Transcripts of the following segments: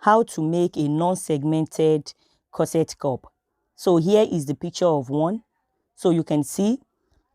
how to make a non-segmented corset cup. So here is the picture of one. So you can see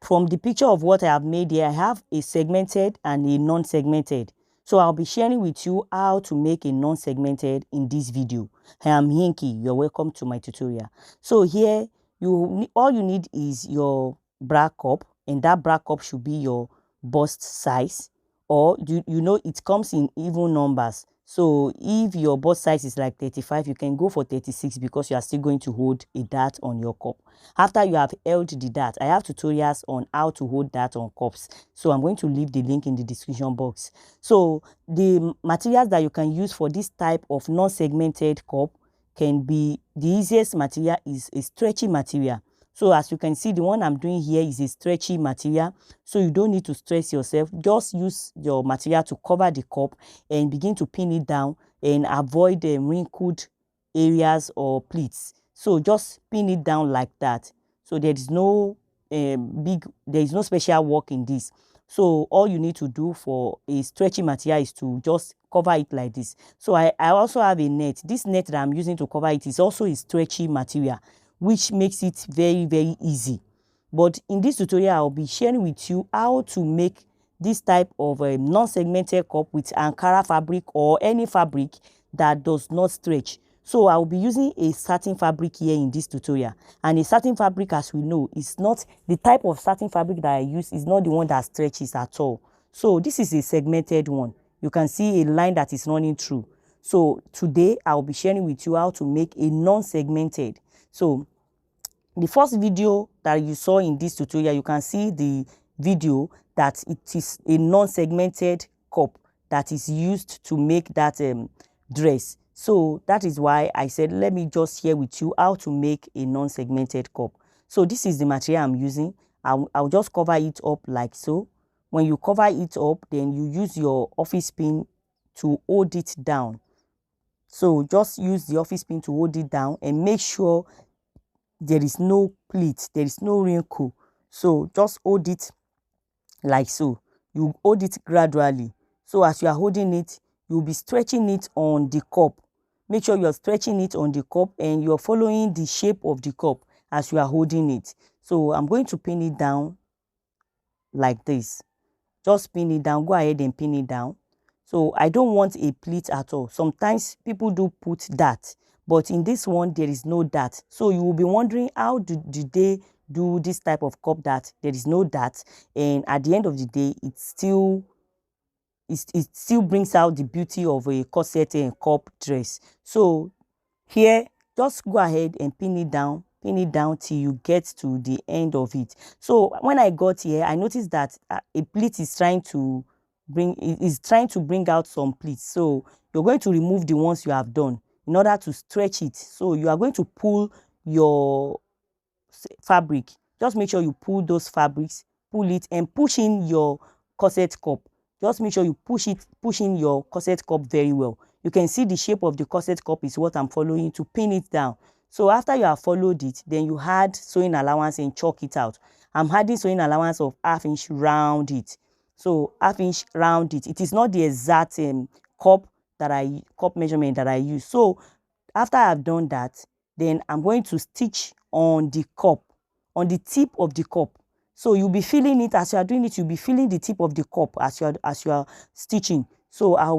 from the picture of what I have made here, I have a segmented and a non-segmented. So I'll be sharing with you how to make a non-segmented in this video. I am Hinky. You're welcome to my tutorial. So here, all you need is your bra cup, and that bra cup should be your bust size, or you know it comes in even numbers. So if your bust size is like 35, you can go for 36 because you are still going to hold a dart on your cup. After you have held the dart, I have tutorials on how to hold dart on cups. So I'm going to leave the link in the description box. So the materials that you can use for this type of non-segmented cup can be, the easiest material is a stretchy material. So as you can see, the one I'm doing here is a stretchy material. So you don't need to stress yourself. Just use your material to cover the cup and begin to pin it down and avoid the wrinkled areas or pleats. So just pin it down like that. So there is no special work in this. So all you need to do for a stretchy material is to just cover it like this. So I also have a net. This net that I'm using to cover it is also a stretchy material, which makes it very, very easy. But in this tutorial, I'll be sharing with you how to make this type of a non-segmented cup with Ankara fabric or any fabric that does not stretch. So I will be using a satin fabric here in this tutorial. And a satin fabric, as we know, is not the type of satin fabric that I use, is not the one that stretches at all. So this is a segmented one. You can see a line that is running through. So today I'll be sharing with you how to make a non-segmented. So the first video that you saw in this tutorial, you can see the video that it is a non-segmented cup that is used to make that dress. So that is why I said, let me just share with you how to make a non-segmented cup. So this is the material I'm using. I'll just cover it up like so. When you cover it up, then you use your office pin to hold it down. So just use the office pin to hold it down and make sure there is no pleat, there is no wrinkle. So just hold it like so. You hold it gradually. So as you are holding it, you'll be stretching it on the cup. Make sure you're stretching it on the cup and you're following the shape of the cup as you are holding it. So I'm going to pin it down like this. Just pin it down. Go ahead and pin it down. So I don't want a pleat at all. Sometimes people do put that, but in this one there is no dart. So you will be wondering, how did they do this type of cup that there is no dart, and at the end of the day it still brings out the beauty of a corset and cup dress. So here, just go ahead and pin it down till you get to the end of it. So when I got here, I noticed that a pleat is trying to bring out some pleats. So you're going to remove the ones you have done in order to stretch it. So you are going to pull your fabric. Just make sure you pull those fabrics, pull it and push in your corset cup. Just make sure you push in your corset cup very well. You can see the shape of the corset cup is what I'm following to pin it down. So after you have followed it, then you add sewing allowance and chalk it out. I'm adding sewing allowance of 1/2 inch round it. So 1/2 inch round it. It is not the exact cup measurement that I use. So after I've done that, then I'm going to stitch on the cup, on the tip of the cup. So you'll be feeling it as you are doing it. You'll be feeling the tip of the cup as you are stitching. So I'll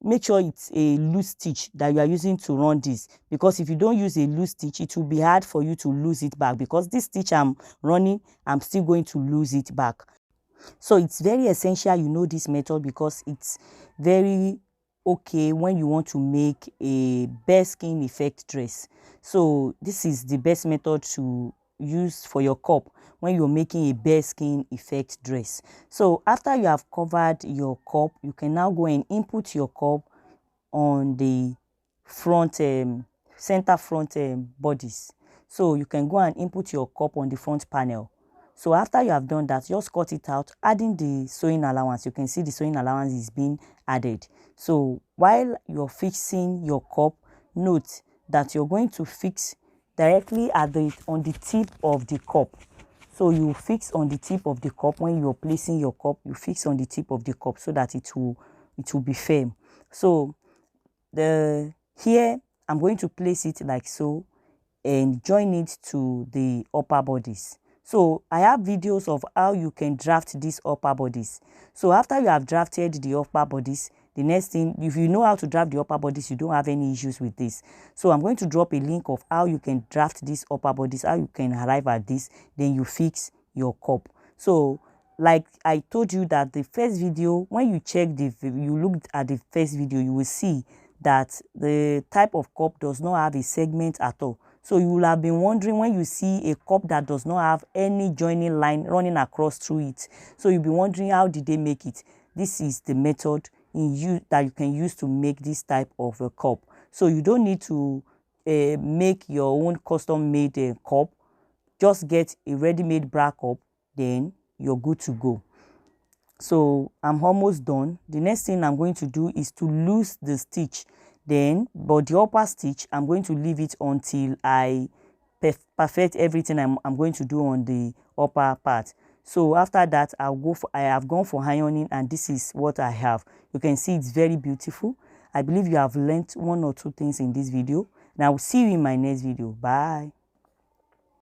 make sure it's a loose stitch that you are using to run this, because if you don't use a loose stitch, it will be hard for you to lose it back, because this stitch I'm running, I'm still going to lose it back. So it's very essential you know this method, because it's very okay when you want to make a Bareskin effect dress. So this is the best method to use for your cup when you're making a Bareskin effect dress. So after you have covered your cup, you can now go and input your cup on the front center front bodies. So you can go and input your cup on the front panel. So after you have done that, just cut it out, adding the sewing allowance. You can see the sewing allowance is being added. So while you're fixing your cup, note that you're going to fix directly on the tip of the cup. So you fix on the tip of the cup. When you're placing your cup, you fix on the tip of the cup so that it will be firm. So the here I'm going to place it like so and join it to the upper bodice. So I have videos of how you can draft these upper bodice. So after you have drafted the upper bodice, the next thing, if you know how to draft the upper bodice, you don't have any issues with this. So I'm going to drop a link of how you can draft this upper bodice, how you can arrive at this, then you fix your cup. So like I told you that the first video, when you check you looked at the first video, you will see that the type of cup does not have a segment at all. So you will have been wondering when you see a cup that does not have any joining line running across through it. So you'll be wondering, how did they make it? This is the method that you can use to make this type of a cup. So you don't need to make your own custom made cup. Just get a ready-made bra cup, then you're good to go. So I'm almost done. The next thing I'm going to do is to loose the stitch. But the upper stitch, I'm going to leave it until I perfect everything I'm going to do on the upper part. So after that, I have gone for ironing, and this is what I have. You can see it's very beautiful. I believe you have learned one or two things in this video, and I will see you in my next video. Bye.